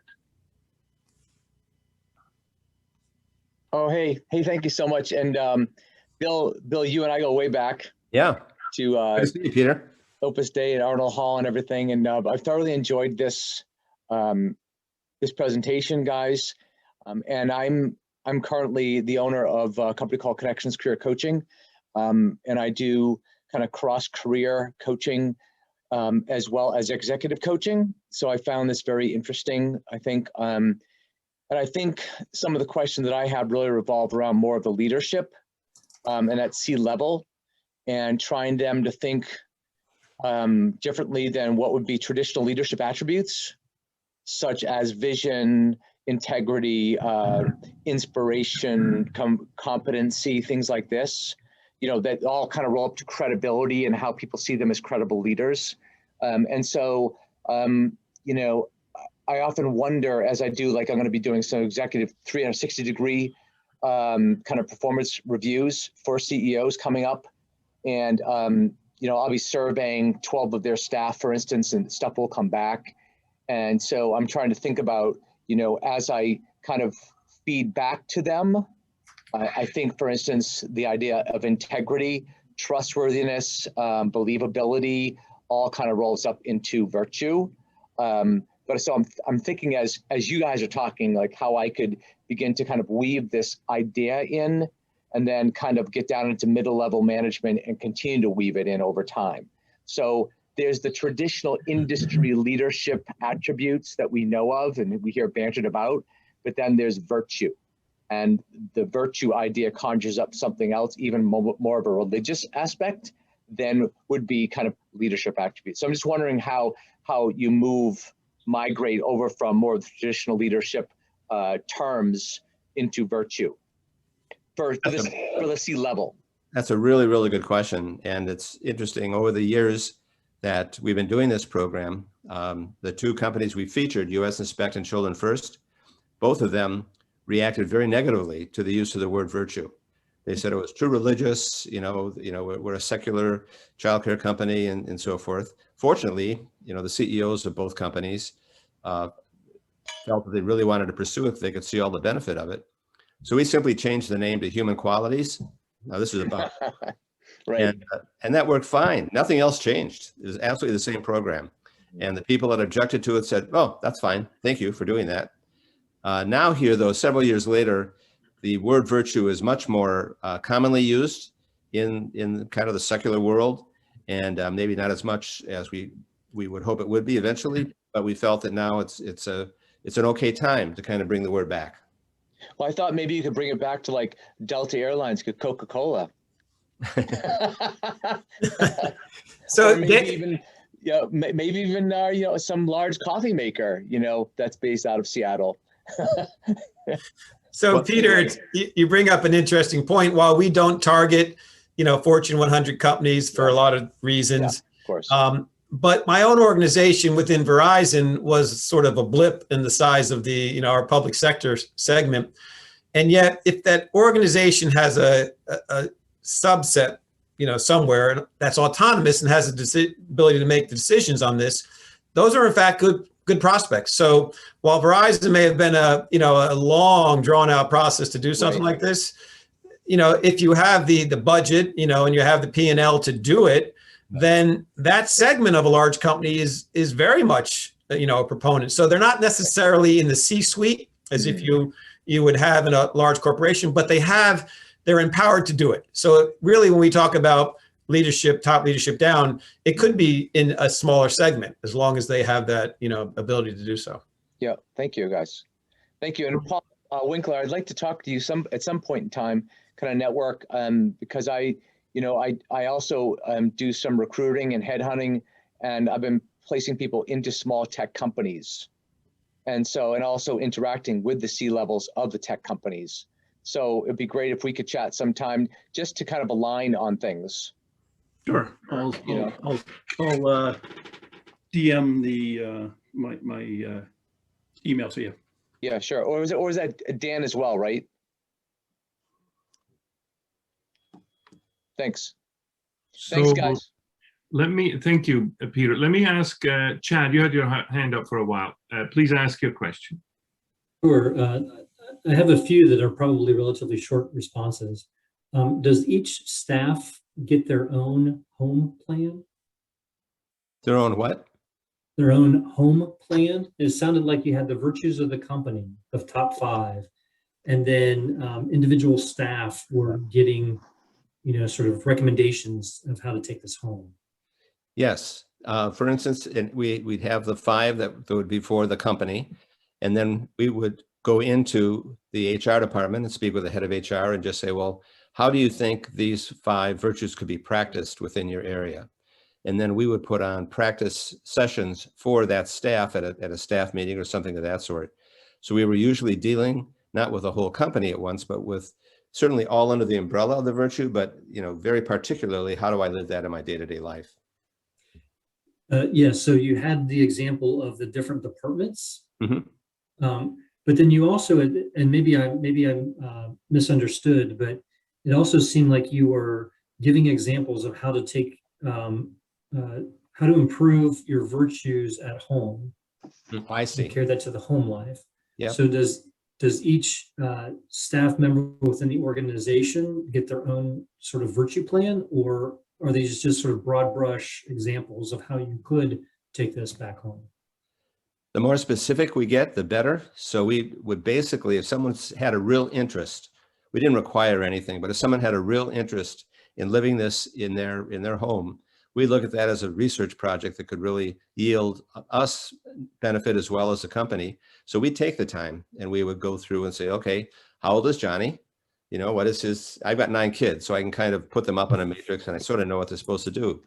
Oh, hey, thank you so much. And Bill, you and I go way back. Yeah. To Good to see you, Peter. Opus Day at Arnold Hall and everything, and I've thoroughly enjoyed this this presentation, guys. And I'm currently the owner of a company called Connections Career Coaching, and I do kind of cross-career coaching as well as executive coaching. So I found this very interesting, I think, and I think some of the questions that I had really revolve around more of the leadership and at C-level, and trying them to think differently than what would be traditional leadership attributes, such as vision, integrity, inspiration, competency, things like this, that all kind of roll up to credibility and how people see them as credible leaders. And so, often wonder, as I do, like I'm going to be doing some executive 360-degree kind of performance reviews for CEOs coming up. And, I'll be surveying 12 of their staff, for instance, and stuff will come back. And so I'm trying to think about, as I kind of feed back to them, I think, for instance, the idea of integrity, trustworthiness, believability, all kind of rolls up into virtue. But so I'm thinking as you guys are talking, like how I could begin to kind of weave this idea in, and then kind of get down into middle level management and continue to weave it in over time. So there's the traditional industry leadership attributes that we know of and we hear bantered about, but then there's virtue. And the virtue idea conjures up something else, even more of a religious aspect than would be kind of leadership attributes. So I'm just wondering how you migrate over from more of the traditional leadership terms into virtue for the C-level. That's a really, really good question. And it's interesting, over the years that we've been doing this program, the two companies we featured, US Inspect and Children First, both of them reacted very negatively to the use of the word virtue. They said it was too religious, we're a secular childcare company and so forth. Fortunately, the CEOs of both companies felt that they really wanted to pursue it. They could see all the benefit of it. So we simply changed the name to Human Qualities. Now this is about, right. And that worked fine. Nothing else changed. It was absolutely the same program. And the people that objected to it said, "Oh, that's fine. Thank you for doing that." Now here, though, several years later, the word virtue is much more commonly used in kind of the secular world, and maybe not as much as we would hope it would be eventually. But we felt that now it's an okay time to kind of bring the word back. Well, I thought maybe you could bring it back to like Delta Airlines, Coca-Cola. So maybe even some large coffee maker, that's based out of Seattle. So Peter, you bring up an interesting point. While we don't target, Fortune 100 companies for a lot of reasons, of course. But my own organization within Verizon was sort of a blip in the size of the, our public sector segment. And yet, if that organization has a subset, somewhere that's autonomous and has the ability to make the decisions on this, those are in fact good prospects. So while Verizon may have been a long drawn out process to do something like this, if you have the budget, and you have the P&L to do it, then that segment of a large company is very much, a proponent. So they're not necessarily in the C-suite as if you would have in a large corporation, but they're empowered to do it. So really, when we talk about leadership, top leadership down, it could be in a smaller segment as long as they have that, ability to do so. Yeah. Thank you, guys. Thank you. And Paul Winkler, I'd like to talk to you at some point in time, kind of network, because I also do some recruiting and headhunting, and I've been placing people into small tech companies. And also interacting with the C-levels of the tech companies. So it'd be great if we could chat sometime just to kind of align on things. Sure. I'll DM my email to you. Yeah, sure. Or is that Dan as well, right? Thanks. Thanks, guys. Thank you, Peter. Let me ask Chad, you had your hand up for a while. Please ask your question. Sure. I have a few that are probably relatively short responses. Does each staff get their own home plan? Their own what? Their own home plan? It sounded like you had the virtues of the company of top 5, and then individual staff were getting, sort of recommendations of how to take this home. Yes. For instance, we'd have the 5 that would be for the company, and then we would go into the HR department and speak with the head of HR and just say, well, how do you think these 5 virtues could be practiced within your area? And then we would put on practice sessions for that staff at a staff meeting or something of that sort. So we were usually dealing not with a whole company at once, but with certainly all under the umbrella of the virtue, but very particularly, how do I live that in my day-to-day life? Yeah, so you had the example of the different departments, Mhm. but then you also, and maybe I misunderstood, but it also seemed like you were giving examples of how to take, how to improve your virtues at home I and see. carry that to the home life. Yeah. So does each staff member within the organization get their own sort of virtue plan, or are these just sort of broad brush examples of how you could take this back home? The more specific we get, the better. So we would basically, if someone's had a real interest, we didn't require anything, but if someone had a real interest in living this in their home, we look at that as a research project that could really yield us benefit as well as the company. So we take the time and we would go through and say, okay, how old is Johnny? You know, what is his, I've got 9 kids, so I can kind of put them up on a matrix and I sort of know what they're supposed to do,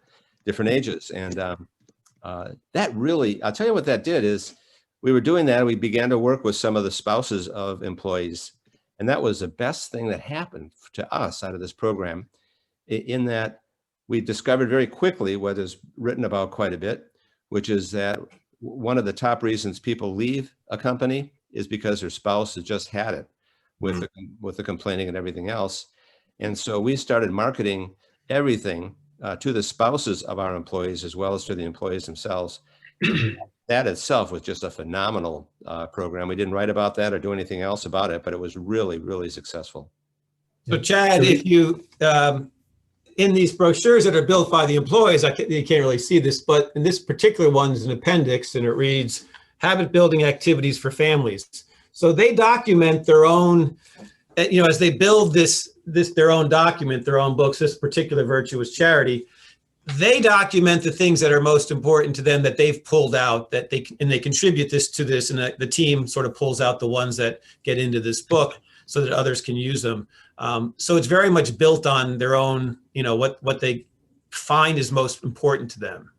different ages. And that really, I'll tell you what that did is we were doing that. We began to work with some of the spouses of employees. And that was the best thing that happened to us out of this program, in that we discovered very quickly what is written about quite a bit, which is that one of the top reasons people leave a company is because their spouse has just had it with the complaining and everything else. And so we started marketing everything to the spouses of our employees as well as to the employees themselves. That itself was just a phenomenal program. We didn't write about that or do anything else about it, but it was really, really successful. So Chad, if you, in these brochures that are built by the employees, you can't really see this, but in this particular one is an appendix and it reads habit building activities for families. So they document their own, you know, as they build their own document, their own books, this particular Virtuous charity, they document the things that are most important to them that they've pulled out, that they contribute this to this, and the team sort of pulls out the ones that get into this book so that others can use them. So it's very much built on their own, you know, what they find is most important to them.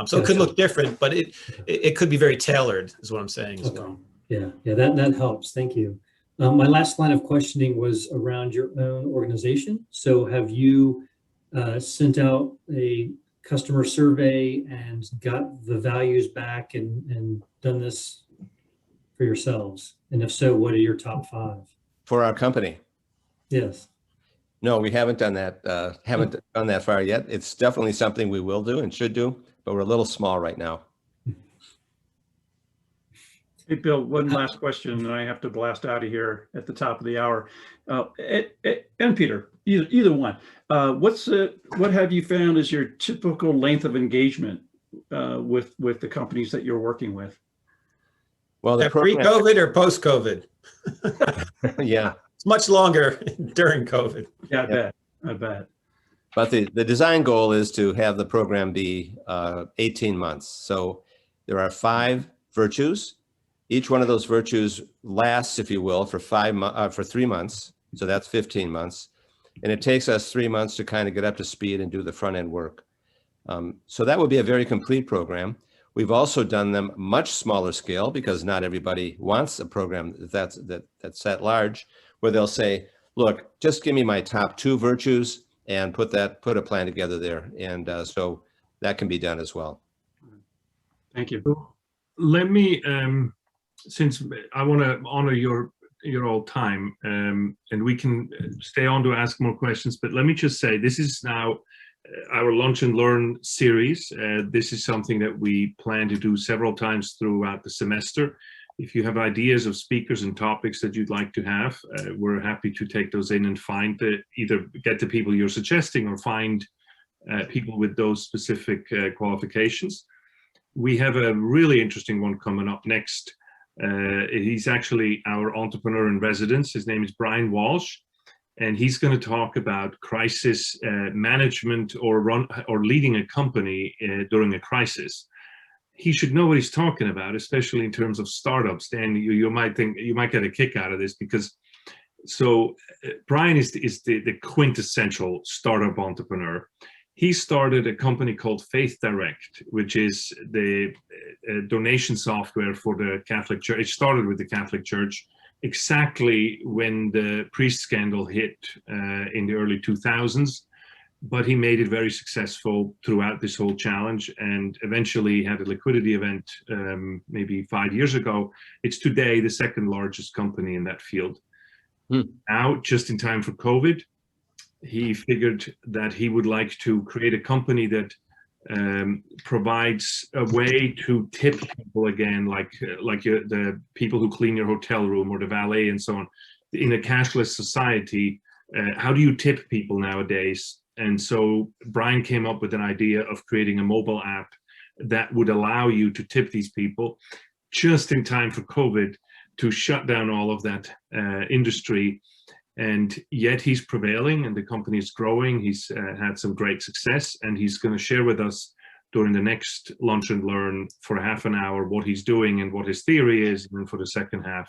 So it could look different, but it could be very tailored, is what I'm saying as well. Yeah, that helps. Thank you. My last line of questioning was around your own organization. So have you sent out a customer survey and got the values back and done this for yourselves? And if so, what are your top 5? For our company? Yes. No, we haven't done that. Haven't done that far yet. It's definitely something we will do and should do, but we're a little small right now. Hey, Bill, one last question, and I have to blast out of here at the top of the hour. And Peter, either one. What have you found is your typical length of engagement with the companies that you're working with? Well, the pre-COVID or post-COVID? Yeah. It's much longer during COVID. Yeah, I bet. But the design goal is to have the program be 18 months. So there are 5 virtues. Each one of those virtues lasts, if you will, for 3 months. So that's 15 months. And it takes us 3 months to kind of get up to speed and do the front end work. So that would be a very complete program. We've also done them much smaller scale because not everybody wants a program that's that large, where they'll say, look, just give me my top 2 virtues and put a plan together there. And so that can be done as well. Thank you. Let me, since I want to honor your all time, and we can stay on to ask more questions, but let me just say, this is now our Lunch and Learn series. This is something that we plan to do several times throughout the semester. If you have ideas of speakers and topics that you'd like to have, we're happy to take those in and find either get the people you're suggesting or find people with those specific qualifications. We have a really interesting one coming up next. He's actually our entrepreneur in residence. His name is Brian Walsh, and he's going to talk about crisis management or leading a company during a crisis. He should know what he's talking about, especially in terms of startups. Dan, you might get a kick out of this because Brian is the quintessential startup entrepreneur. He started a company called Faith Direct, which is the donation software for the Catholic Church. It started with the Catholic Church exactly when the priest scandal hit in the early 2000s. but he made it very successful throughout this whole challenge, and eventually had a liquidity event maybe 5 years ago. It's today the second largest company in that field. Now, just in time for COVID, he figured that he would like to create a company that provides a way to tip people again, like the people who clean your hotel room or the valet and so on. In a cashless society, how do you tip people nowadays? And so Brian came up with an idea of creating a mobile app that would allow you to tip these people just in time for COVID to shut down all of that industry. And yet he's prevailing and the company is growing. He's had some great success, and he's going to share with us during the next Lunch and Learn for half an hour what he's doing and what his theory is. And then for the second half,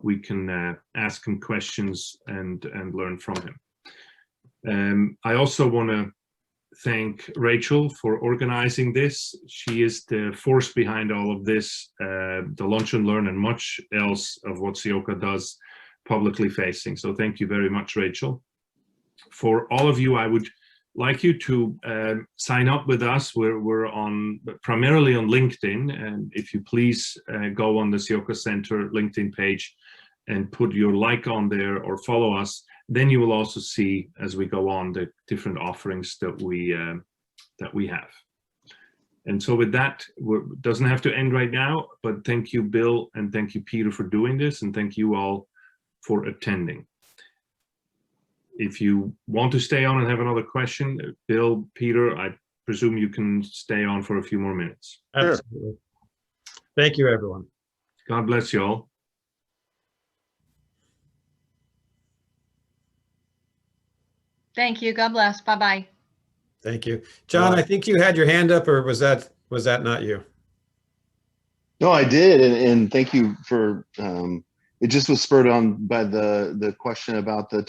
we can ask him questions and learn from him. I also want to thank Rachel for organizing this. She is the force behind all of this, the Lunch and Learn and much else of what Sioka does publicly facing. So thank you very much, Rachel. For all of you, I would like you to sign up with us. We're on primarily on LinkedIn, and if you please go on the Sioka Center LinkedIn page and put your like on there or follow us, then you will also see as we go on the different offerings that we have. And so with that, it doesn't have to end right now, but thank you, Bill, and thank you, Peter, for doing this, and thank you all for attending. If you want to stay on and have another question, Bill, Peter, I presume you can stay on for a few more minutes. Absolutely. Thank you, everyone. God bless you all. Thank you. God bless. Bye-bye. Thank you. John, I think you had your hand up, or was that not you? No, I did, and thank you for it just was spurred on by the question about the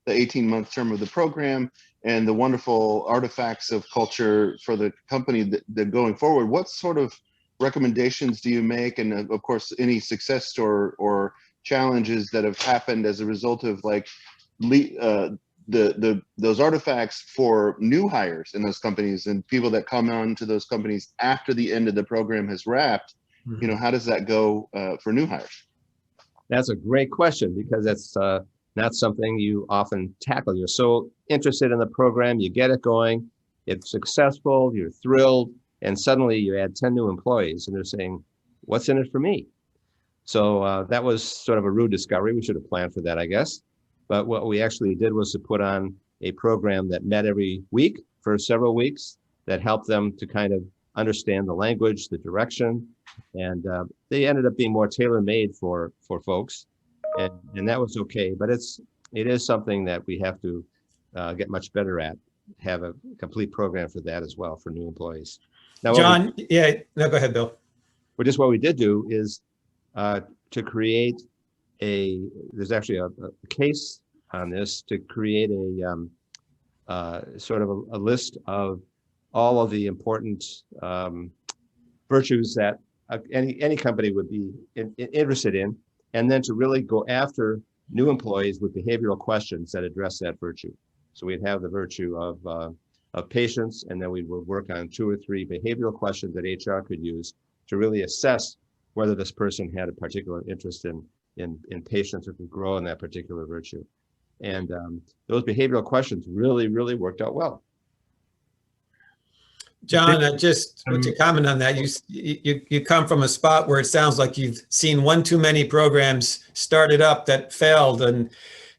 18-month term of the program and the wonderful artifacts of culture for the company that going forward. What sort of recommendations do you make? And of course, any success story or challenges that have happened as a result of like those artifacts for new hires in those companies and people that come on to those companies after the end of the program has wrapped. You know, how does that go for new hires? That's a great question, because that's not something you often tackle. You're so interested in the program, you get it going, it's successful, you're thrilled, and suddenly you add 10 new employees and they're saying, what's in it for me? So that was sort of a rude discovery. We should have planned for that, I guess. But what we actually did was to put on a program that met every week for several weeks that helped them to kind of understand the language, the direction, and they ended up being more tailor-made for folks, and that was okay. But it is something that we have to get much better at. Have a complete program for that as well for new employees. Now, John, no, go ahead, Bill. But just what we did do is to create there's actually a case on this to create a sort of a list of all of the important virtues that any company would be interested in, and then to really go after new employees with behavioral questions that address that virtue. So we'd have the virtue of patience, and then we would work on 2 or 3 behavioral questions that HR could use to really assess whether this person had a particular interest in patience or could grow in that particular virtue. And those behavioral questions really, really worked out well. John, just to comment on that, you come from a spot where it sounds like you've seen one too many programs started up that failed. And,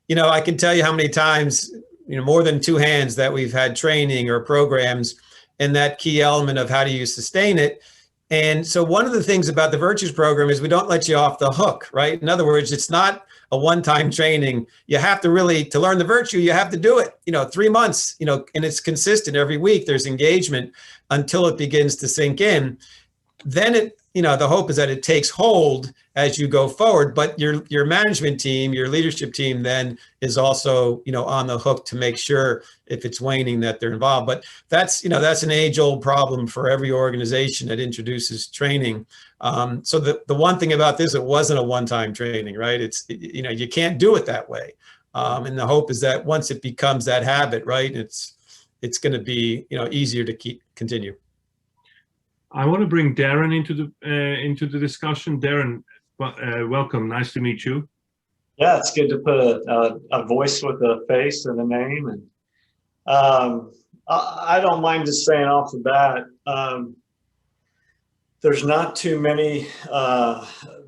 you know, I can tell you how many times, you know, more than 2 hands that we've had training or programs, and that key element of how do you sustain it. And so one of the things about the Virtues program is we don't let you off the hook, right? In other words, it's not a one-time training. You have to really, to learn the virtue, you have to do it, 3 months, and it's consistent every week. There's engagement until it begins to sink in. Then the hope is that it takes hold as you go forward, but your management team, your leadership team then is also, on the hook to make sure if it's waning that they're involved. But that's an age-old problem for every organization that introduces training. So the one thing about this, it wasn't a one-time training, right? It's, you can't do it that way. And the hope is that once it becomes that habit, right, it's going to be, easier to continue. I want to bring Darren into the discussion. Darren, welcome. Nice to meet you. Yeah, it's good to put a voice with a face and a name. And I don't mind just saying off the bat, there's not too many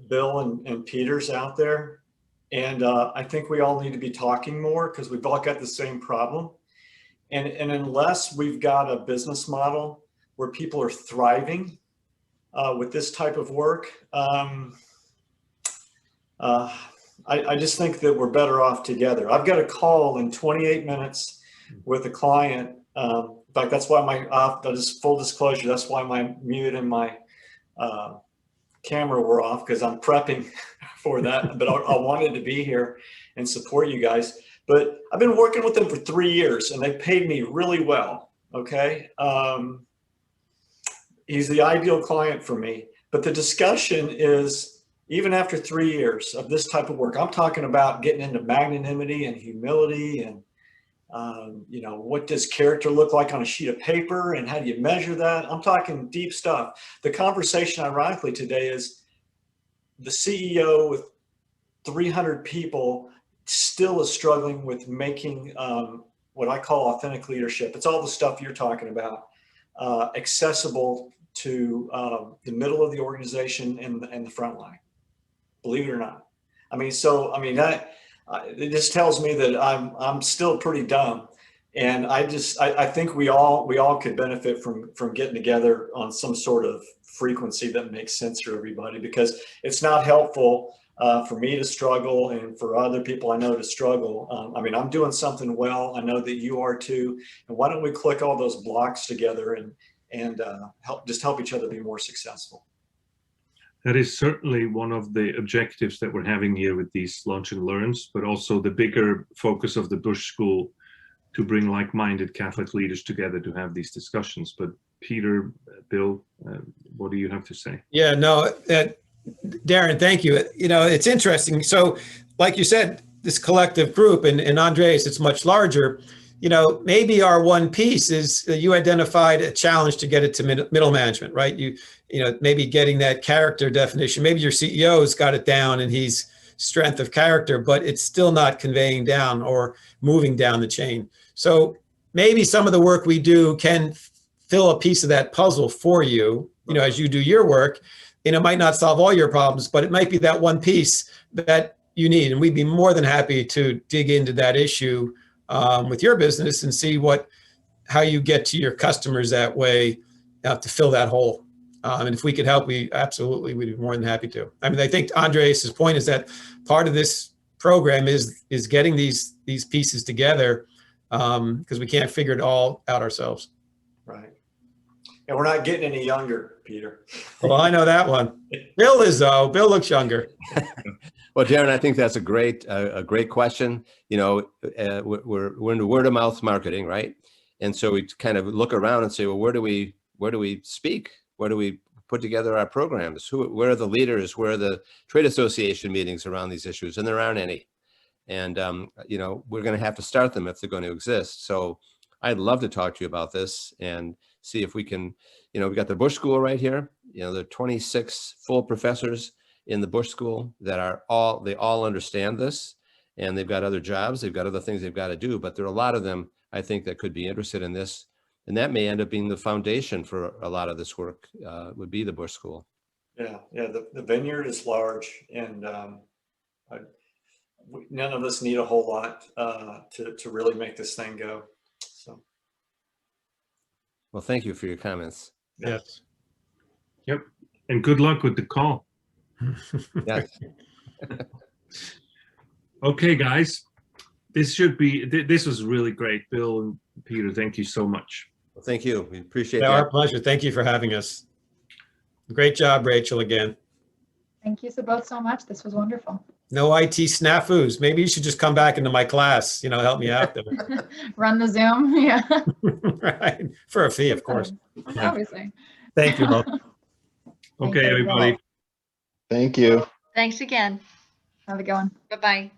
Bill and Peters out there. And I think we all need to be talking more because we've all got the same problem. And unless we've got a business model where people are thriving with this type of work, I just think that we're better off together. I've got a call in 28 minutes with a client. In fact, that's why just full disclosure, that's why my mute and my camera were off, because I'm prepping for that. But I wanted to be here and support you guys. But I've been working with them for 3 years and they paid me really well. Okay. He's the ideal client for me. But the discussion is, even after 3 years of this type of work, I'm talking about getting into magnanimity and humility and, what does character look like on a sheet of paper and how do you measure that? I'm talking deep stuff. The conversation, ironically, today is the CEO with 300 people still is struggling with making what I call authentic leadership. It's all the stuff you're talking about, accessible to the middle of the organization and the front line. Believe it or not. That it just tells me that I'm still pretty dumb, and I think we all could benefit from getting together on some sort of frequency that makes sense for everybody, because it's not helpful for me to struggle and for other people I know to struggle. I'm doing something well. I know that you are too. And why don't we click all those blocks together and help each other be more successful? That is certainly one of the objectives that we're having here with these Launch and Learns, but also the bigger focus of the Bush School to bring like-minded Catholic leaders together to have these discussions. But Peter, Bill, what do you have to say? Yeah, no, Darren, thank you. It's interesting. So like you said, this collective group, and Andreas, it's much larger. Maybe our one piece is you identified a challenge to get it to middle management, right? Maybe getting that character definition. Maybe your CEO's got it down and he's strength of character, but it's still not conveying down or moving down the chain. So maybe some of the work we do can fill a piece of that puzzle for you, as you do your work. It might not solve all your problems, but it might be that one piece that you need. And we'd be more than happy to dig into that issue with your business and see how you get to your customers that way to fill that hole. And if we could help, we'd be more than happy to. I think Andreas's point is that part of this program is getting these pieces together because we can't figure it all out ourselves. Right. And we're not getting any younger, Peter. Well, I know that one. Bill is, though. Bill looks younger. Well, Darren, I think that's a great question. We're into word of mouth marketing, right? And so we kind of look around and say, well, where do we speak? Where do we put together our programs? Where are the leaders? Where are the trade association meetings around these issues? And there aren't any. And we're going to have to start them if they're going to exist. So I'd love to talk to you about this and see if we can. We've got the Bush School right here. There are 26 full professors in the Bush School that they all understand this, and they've got other jobs, they've got other things they've got to do, but there are a lot of them, I think, that could be interested in this, and that may end up being the foundation for a lot of this work, would be the Bush School. Yeah, the vineyard is large, and none of us need a whole lot to really make this thing go. So, well, thank you for your comments. Yes. Yep, and good luck with the call. Yes. Okay, guys, this was really great. Bill and Peter, thank you so much. Well, thank you. We appreciate Yeah, that. our pleasure. Thank you for having us. Great job, Rachel, again. Thank you both so much. This was wonderful. No IT snafus. Maybe you should just come back into my class, help me out there. Run the Zoom. Yeah. Right. For a fee, of course. Obviously. Thank you both. Okay, everybody. Thank you. Thanks again. Have a good one. Bye-bye.